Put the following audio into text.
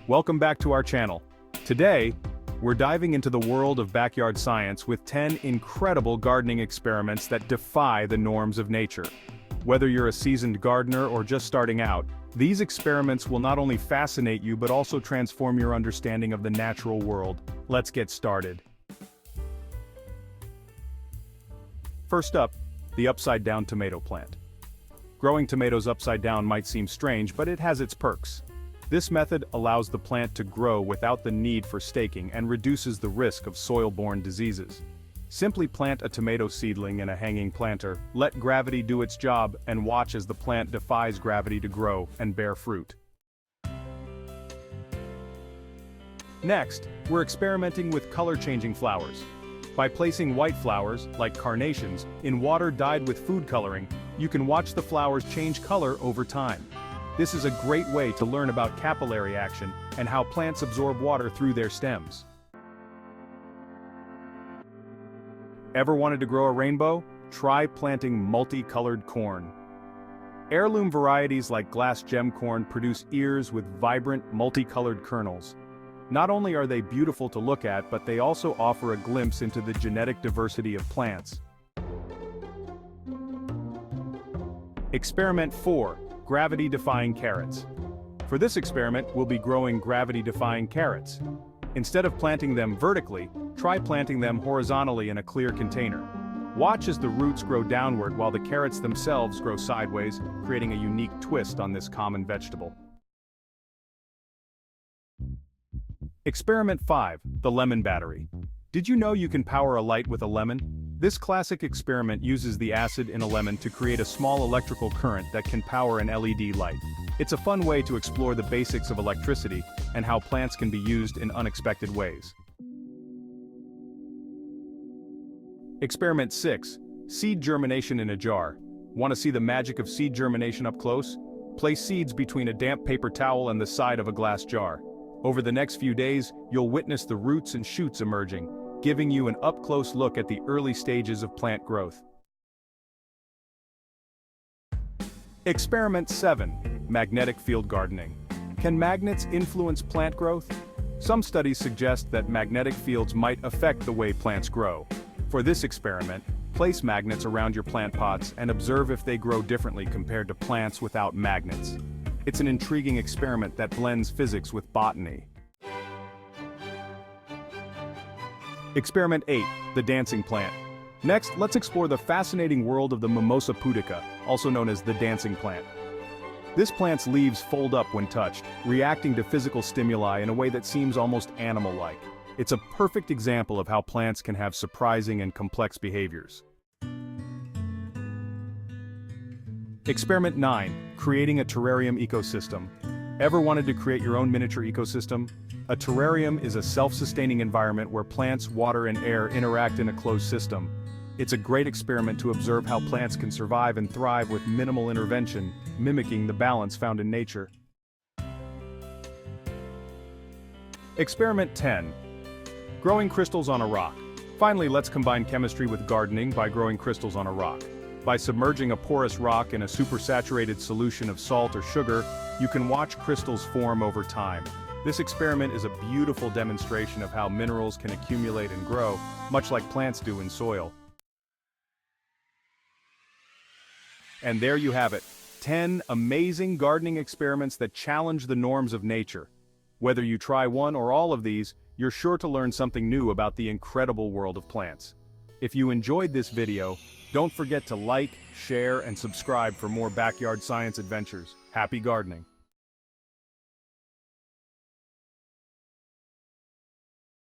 Welcome back to our channel. Today, we're diving into the world of backyard science with 10 incredible gardening experiments that defy the norms of nature. Whether you're a seasoned gardener or just starting out, these experiments will not only fascinate you but also transform your understanding of the natural world. Let's get started. First up, the upside-down tomato plant. Growing tomatoes upside down might seem strange, but it has its perks. This method allows the plant to grow without the need for staking and reduces the risk of soil-borne diseases. Simply plant a tomato seedling in a hanging planter, let gravity do its job, and watch as the plant defies gravity to grow and bear fruit. Next, we're experimenting with color-changing flowers. By placing white flowers, like carnations, in water dyed with food coloring, you can watch the flowers change color over time. This is a great way to learn about capillary action and how plants absorb water through their stems. Ever wanted to grow a rainbow? Try planting multicolored corn. Heirloom varieties like glass gem corn produce ears with vibrant, multicolored kernels. Not only are they beautiful to look at, but they also offer a glimpse into the genetic diversity of plants. Experiment 4. Gravity-defying carrots. For this experiment, we'll be growing gravity-defying carrots. Instead of planting them vertically, try planting them horizontally in a clear container. Watch as the roots grow downward while the carrots themselves grow sideways, creating a unique twist on this common vegetable. Experiment 5. The lemon battery. Did you know you can power a light with a lemon? This classic experiment uses the acid in a lemon to create a small electrical current that can power an LED light. It's a fun way to explore the basics of electricity and how plants can be used in unexpected ways. Experiment 6. Seed germination in a jar. Want to see the magic of seed germination up close? Place seeds between a damp paper towel and the side of a glass jar. Over the next few days, you'll witness the roots and shoots emerging, giving you an up-close look at the early stages of plant growth. Experiment 7. Magnetic field gardening. Can magnets influence plant growth? Some studies suggest that magnetic fields might affect the way plants grow. For this experiment, place magnets around your plant pots and observe if they grow differently compared to plants without magnets. It's an intriguing experiment that blends physics with botany. Experiment 8. The dancing plant. Next, let's explore the fascinating world of the Mimosa pudica, also known as the dancing plant. This plant's leaves fold up when touched, reacting to physical stimuli in a way that seems almost animal-like. It's a perfect example of how plants can have surprising and complex behaviors. Experiment 9. Creating a terrarium ecosystem. Ever wanted to create your own miniature ecosystem? A terrarium is a self-sustaining environment where plants, water, and air interact in a closed system. It's a great experiment to observe how plants can survive and thrive with minimal intervention, mimicking the balance found in nature. Experiment 10. Growing crystals on a rock. Finally, let's combine chemistry with gardening by growing crystals on a rock. By submerging a porous rock in a supersaturated solution of salt or sugar, you can watch crystals form over time. This experiment is a beautiful demonstration of how minerals can accumulate and grow, much like plants do in soil. And there you have it, 10 amazing gardening experiments that challenge the norms of nature. Whether you try one or all of these, you're sure to learn something new about the incredible world of plants. If you enjoyed this video, don't forget to like, share, and subscribe for more backyard science adventures. Happy gardening!